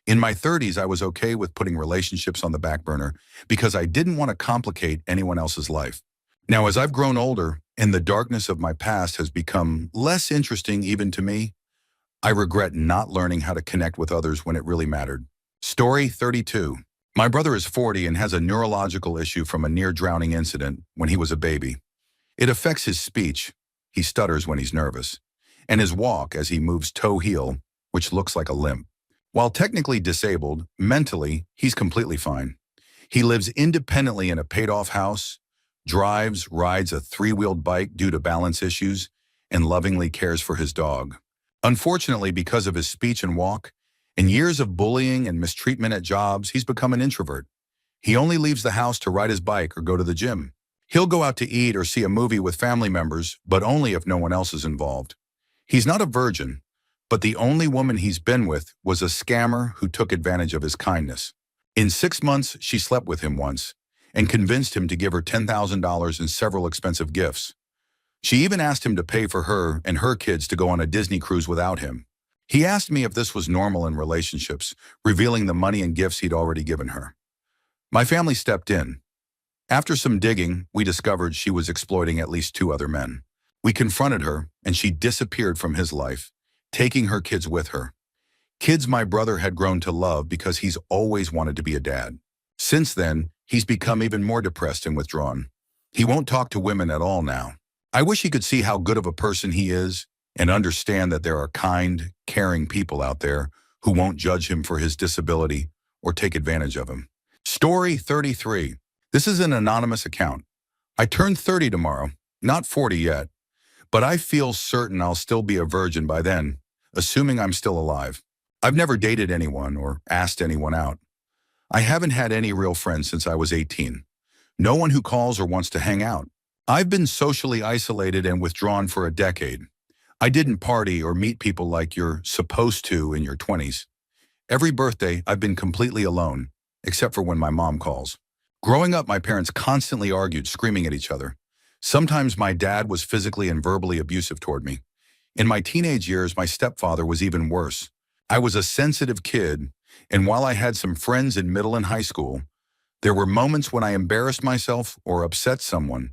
In my 30s, I was okay with putting relationships on the back burner because I didn't want to complicate anyone else's life. Now, as I've grown older and the darkness of my past has become less interesting even to me, I regret not learning how to connect with others when it really mattered. Story 32. My brother is 40 and has a neurological issue from a near-drowning incident when he was a baby. It affects his speech, he stutters when he's nervous, and his walk as he moves toe-heel, which looks like a limp. While technically disabled, mentally, he's completely fine. He lives independently in a paid-off house, rides a three-wheeled bike due to balance issues, and lovingly cares for his dog. Unfortunately, because of his speech and walk, and years of bullying and mistreatment at jobs, he's become an introvert. He only leaves the house to ride his bike or go to the gym. He'll go out to eat or see a movie with family members, but only if no one else is involved. He's not a virgin, but the only woman he's been with was a scammer who took advantage of his kindness. In 6 months, she slept with him once and convinced him to give her $10,000 in several expensive gifts. She even asked him to pay for her and her kids to go on a Disney cruise without him. He asked me if this was normal in relationships, revealing the money and gifts he'd already given her. My family stepped in. After some digging, we discovered she was exploiting at least 2 other men. We confronted her, and she disappeared from his life, taking her kids with her. Kids my brother had grown to love because he's always wanted to be a dad. Since then, he's become even more depressed and withdrawn. He won't talk to women at all now. I wish he could see how good of a person he is and understand that there are kind, caring people out there who won't judge him for his disability or take advantage of him. Story 33. This is an anonymous account. I turn 30 tomorrow, not 40 yet, but I feel certain I'll still be a virgin by then, assuming I'm still alive. I've never dated anyone or asked anyone out. I haven't had any real friends since I was 18. No one who calls or wants to hang out. I've been socially isolated and withdrawn for a decade. I didn't party or meet people like you're supposed to in your 20s. Every birthday, I've been completely alone, except for when my mom calls. Growing up, my parents constantly argued, screaming at each other. Sometimes my dad was physically and verbally abusive toward me. In my teenage years, my stepfather was even worse. I was a sensitive kid, and while I had some friends in middle and high school, there were moments when I embarrassed myself or upset someone,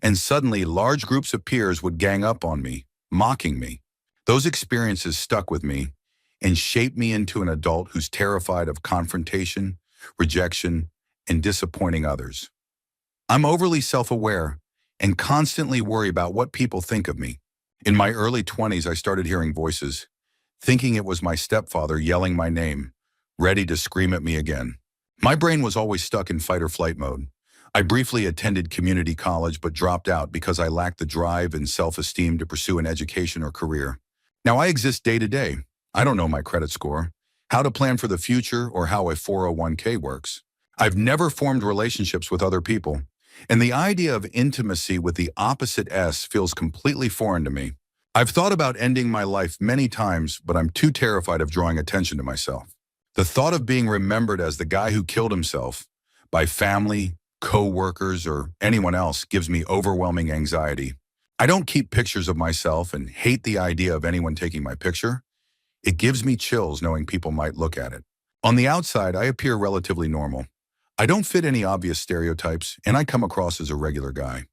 and suddenly large groups of peers would gang up on me, mocking me. Those experiences stuck with me and shaped me into an adult who's terrified of confrontation, rejection, and disappointing others. I'm overly self-aware and constantly worry about what people think of me. In my early 20s, I started hearing voices, thinking it was my stepfather yelling my name, ready to scream at me again. My brain was always stuck in fight or flight mode. I briefly attended community college but dropped out because I lacked the drive and self-esteem to pursue an education or career. Now I exist day to day. I don't know my credit score, how to plan for the future, or how a 401k works. I've never formed relationships with other people, and the idea of intimacy with the opposite S feels completely foreign to me. I've thought about ending my life many times, but I'm too terrified of drawing attention to myself. The thought of being remembered as the guy who killed himself by family, co-workers, or anyone else gives me overwhelming anxiety. I don't keep pictures of myself and hate the idea of anyone taking my picture. It gives me chills knowing people might look at it. On the outside, I appear relatively normal. I don't fit any obvious stereotypes, and I come across as a regular guy.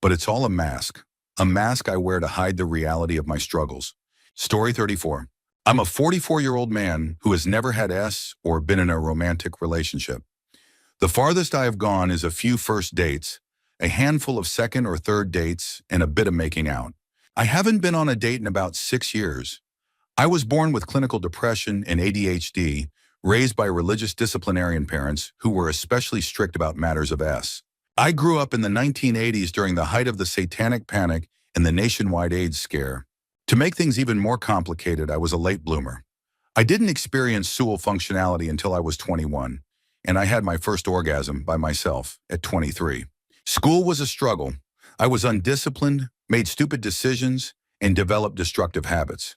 But it's all a mask I wear to hide the reality of my struggles. Story 34. I'm a 44-year-old man who has never had S or been in a romantic relationship. The farthest I have gone is a few first dates, a handful of second or third dates, and a bit of making out. I haven't been on a date in about 6 years. I was born with clinical depression and ADHD, raised by religious disciplinarian parents who were especially strict about matters of S. I grew up in the 1980s during the height of the Satanic Panic and the nationwide AIDS scare. To make things even more complicated, I was a late bloomer. I didn't experience sexual functionality until I was 21, and I had my first orgasm by myself at 23. School was a struggle. I was undisciplined, made stupid decisions, and developed destructive habits.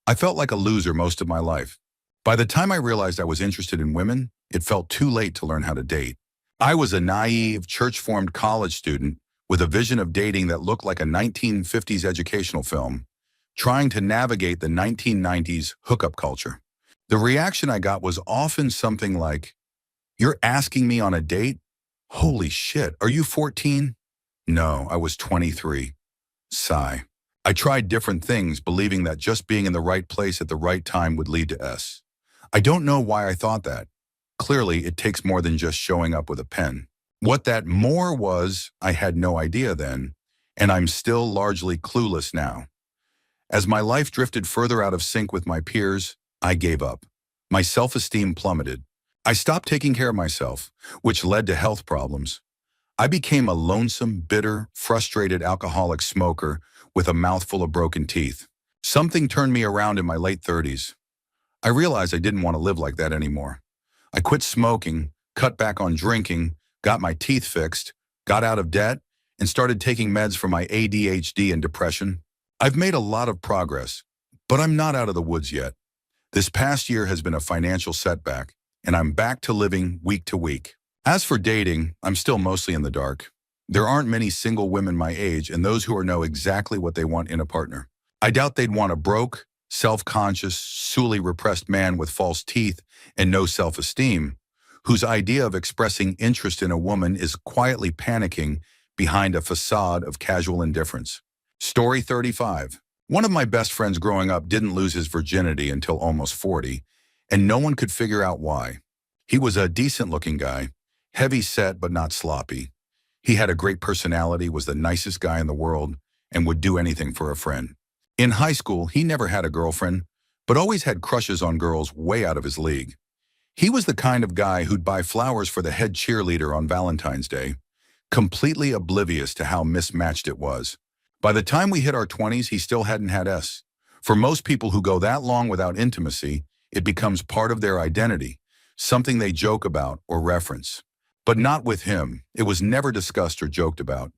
I felt like a loser most of my life. By the time I realized I was interested in women, it felt too late to learn how to date. I was a naive, church-formed college student with a vision of dating that looked like a 1950s educational film, trying to navigate the 1990s hookup culture. The reaction I got was often something like, "You're asking me on a date? Holy shit, are you 14? No, I was 23. Sigh. I tried different things, believing that just being in the right place at the right time would lead to S. I don't know why I thought that. Clearly, it takes more than just showing up with a pen. What that more was, I had no idea then, and I'm still largely clueless now. As my life drifted further out of sync with my peers, I gave up. My self-esteem plummeted. I stopped taking care of myself, which led to health problems. I became a lonesome, bitter, frustrated alcoholic smoker with a mouthful of broken teeth. Something turned me around in my late 30s. I realized I didn't want to live like that anymore. I quit smoking, cut back on drinking, got my teeth fixed, got out of debt, and started taking meds for my ADHD and depression. I've made a lot of progress, but I'm not out of the woods yet. This past year has been a financial setback, and I'm back to living week to week. As for dating, I'm still mostly in the dark. There aren't many single women my age and those who know exactly what they want in a partner. I doubt they'd want a broke, self-conscious, solely repressed man with false teeth and no self-esteem, whose idea of expressing interest in a woman is quietly panicking behind a facade of casual indifference. Story 35. One of my best friends growing up didn't lose his virginity until almost 40, and no one could figure out why. He was a decent-looking guy, heavy set but not sloppy. He had a great personality, was the nicest guy in the world, and would do anything for a friend. In high school, he never had a girlfriend, but always had crushes on girls way out of his league. He was the kind of guy who'd buy flowers for the head cheerleader on Valentine's Day, completely oblivious to how mismatched it was. By the time we hit our 20s, he still hadn't had S. For most people who go that long without intimacy, it becomes part of their identity, something they joke about or reference. But not with him. It was never discussed or joked about.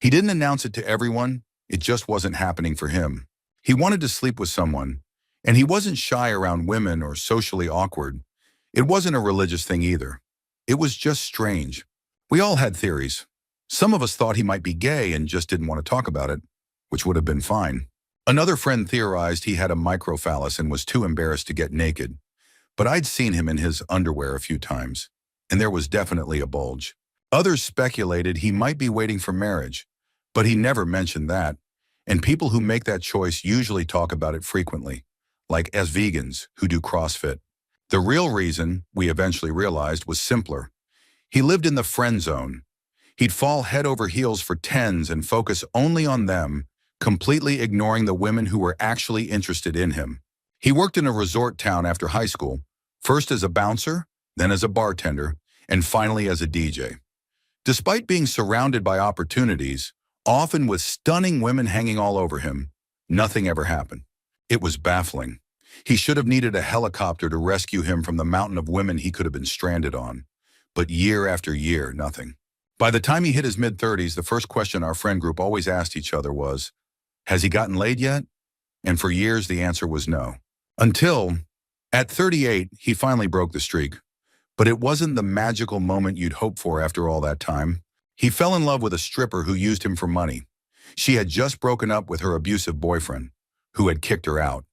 He didn't announce it to everyone. It just wasn't happening for him. He wanted to sleep with someone, and he wasn't shy around women or socially awkward. It wasn't a religious thing either. It was just strange. We all had theories. Some of us thought he might be gay and just didn't want to talk about it, which would have been fine. Another friend theorized he had a microphallus and was too embarrassed to get naked. But I'd seen him in his underwear a few times, and there was definitely a bulge. Others speculated he might be waiting for marriage, but he never mentioned that. And people who make that choice usually talk about it frequently, like as vegans who do CrossFit. The real reason, we eventually realized, was simpler. He lived in the friend zone. He'd fall head over heels for tens and focus only on them, completely ignoring the women who were actually interested in him. He worked in a resort town after high school, first as a bouncer, then as a bartender, and finally as a DJ. Despite being surrounded by opportunities, often with stunning women hanging all over him, nothing ever happened. It was baffling. He should have needed a helicopter to rescue him from the mountain of women he could have been stranded on. But year after year, nothing. By the time he hit his mid-30s, the first question our friend group always asked each other was, "Has he gotten laid yet?" And for years, the answer was no. Until, at 38, he finally broke the streak. But it wasn't the magical moment you'd hope for after all that time. He fell in love with a stripper who used him for money. She had just broken up with her abusive boyfriend, who had kicked her out.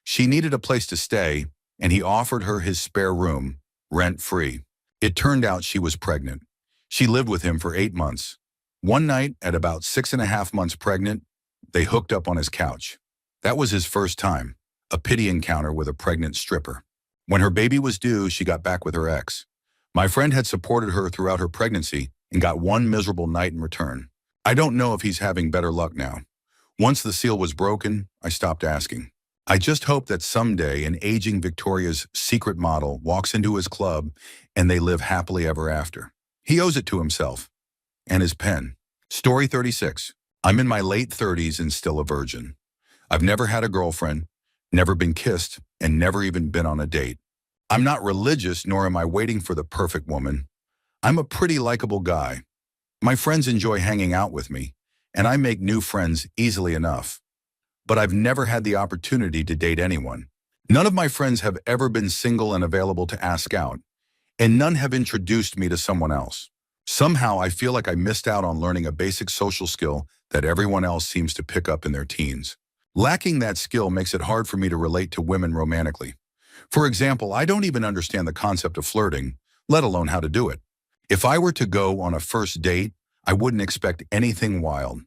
She needed a place to stay, and he offered her his spare room, rent-free. It turned out she was pregnant. She lived with him for 8 months. One night, at about 6.5 months pregnant, they hooked up on his couch. That was his first time, a pity encounter with a pregnant stripper. When her baby was due, she got back with her ex. My friend had supported her throughout her pregnancy and got one miserable night in return. I don't know if he's having better luck now. Once the seal was broken, I stopped asking. I just hope that someday an aging Victoria's Secret model walks into his club and they live happily ever after. He owes it to himself and his pen. Story 36. I'm in my late 30s and still a virgin. I've never had a girlfriend, never been kissed, and never even been on a date. I'm not religious, nor am I waiting for the perfect woman. I'm a pretty likable guy. My friends enjoy hanging out with me, and I make new friends easily enough. But I've never had the opportunity to date anyone. None of my friends have ever been single and available to ask out, and none have introduced me to someone else. Somehow I feel like I missed out on learning a basic social skill that everyone else seems to pick up in their teens. Lacking that skill makes it hard for me to relate to women romantically. For example, I don't even understand the concept of flirting, let alone how to do it. If I were to go on a first date, I wouldn't expect anything wild.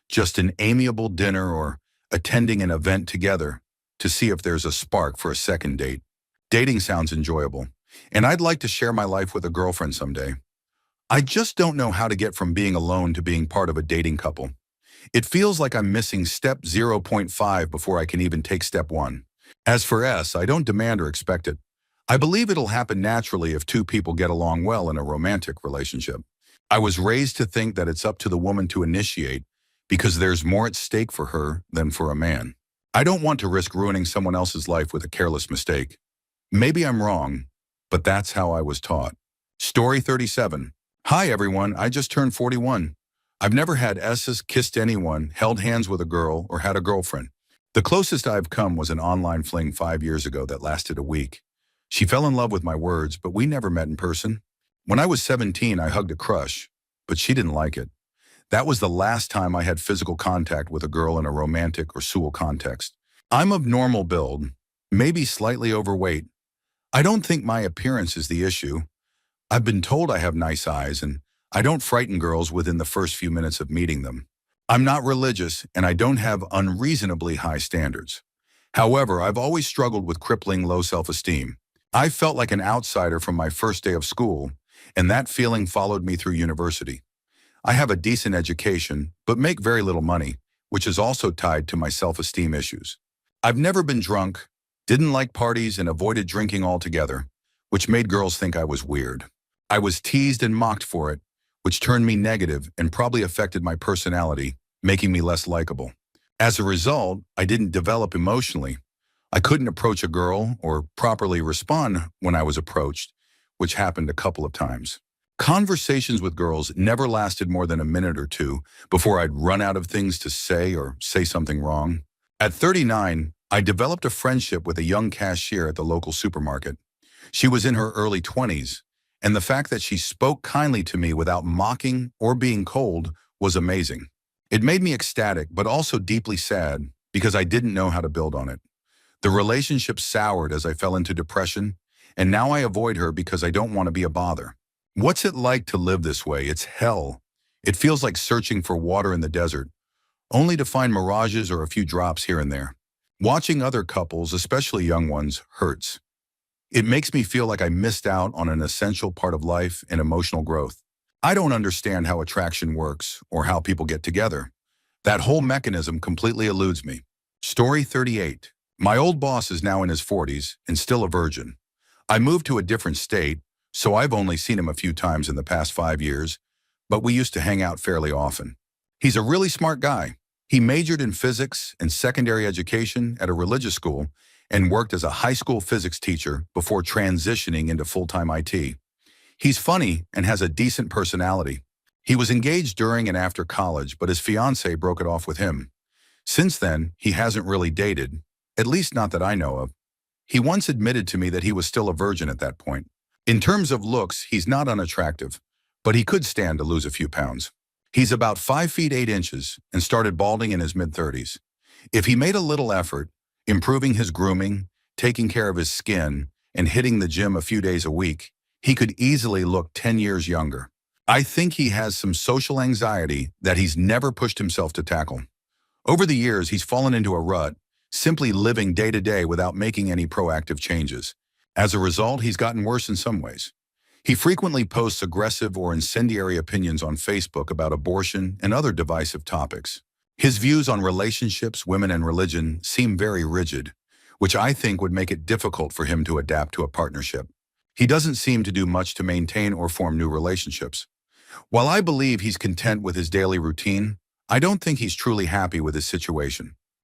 Just an amiable dinner or attending an event together to see if there's a spark for a second date. Dating sounds enjoyable, and I'd like to share my life with a girlfriend someday. I just don't know how to get from being alone to being part of a dating couple. It feels like I'm missing step 0.5 before I can even take step 1. As for S, I don't demand or expect it. I believe it'll happen naturally if two people get along well in a romantic relationship. I was raised to think that it's up to the woman to initiate because there's more at stake for her than for a man. I don't want to risk ruining someone else's life with a careless mistake. Maybe I'm wrong, but that's how I was taught. Story 37. Hi everyone, I just turned 41. I've never had S's, kissed anyone, held hands with a girl, or had a girlfriend. The closest I've come was an online fling 5 years ago that lasted a week. She fell in love with my words, but we never met in person. When I was 17, I hugged a crush, but she didn't like it. That was the last time I had physical contact with a girl in a romantic or sexual context. I'm of normal build, maybe slightly overweight. I don't think my appearance is the issue. I've been told I have nice eyes, and I don't frighten girls within the first few minutes of meeting them. I'm not religious, and I don't have unreasonably high standards. However, I've always struggled with crippling low self-esteem. I felt like an outsider from my first day of school, and that feeling followed me through university. I have a decent education, but make very little money, which is also tied to my self-esteem issues. I've never been drunk, didn't like parties, and avoided drinking altogether, which made girls think I was weird. I was teased and mocked for it, which turned me negative and probably affected my personality, making me less likable. As a result, I didn't develop emotionally. I couldn't approach a girl or properly respond when I was approached, which happened a couple of times. Conversations with girls never lasted more than a minute or two before I'd run out of things to say or say something wrong. At 39, I developed a friendship with a young cashier at the local supermarket. She was in her early 20s, and the fact that she spoke kindly to me without mocking or being cold was amazing. It made me ecstatic, but also deeply sad because I didn't know how to build on it. The relationship soured as I fell into depression, and now I avoid her because I don't want to be a bother. What's it like to live this way? It's hell. It feels like searching for water in the desert, only to find mirages or a few drops here and there. Watching other couples, especially young ones, hurts. It makes me feel like I missed out on an essential part of life and emotional growth. I don't understand how attraction works or how people get together. That whole mechanism completely eludes me. Story 38. My old boss is now in his 40s and still a virgin. I moved to a different state, so I've only seen him a few times in the past 5 years, but we used to hang out fairly often. He's a really smart guy. He majored in physics and secondary education at a religious school and worked as a high school physics teacher before transitioning into full-time IT. He's funny and has a decent personality. He was engaged during and after college, but his fiancée broke it off with him. Since then, he hasn't really dated, at least not that I know of. He once admitted to me that he was still a virgin at that point. In terms of looks, he's not unattractive, but he could stand to lose a few pounds. He's about 5 feet 8 inches and started balding in his mid-30s. If he made a little effort, improving his grooming, taking care of his skin, and hitting the gym a few days a week, he could easily look 10 years younger. I think he has some social anxiety that he's never pushed himself to tackle. Over the years, he's fallen into a rut, simply living day to day without making any proactive changes. As a result, he's gotten worse in some ways. He frequently posts aggressive or incendiary opinions on Facebook about abortion and other divisive topics. His views on relationships, women, and religion seem very rigid, which I think would make it difficult for him to adapt to a partnership. He doesn't seem to do much to maintain or form new relationships. While I believe he's content with his daily routine, I don't think he's truly happy with his situation.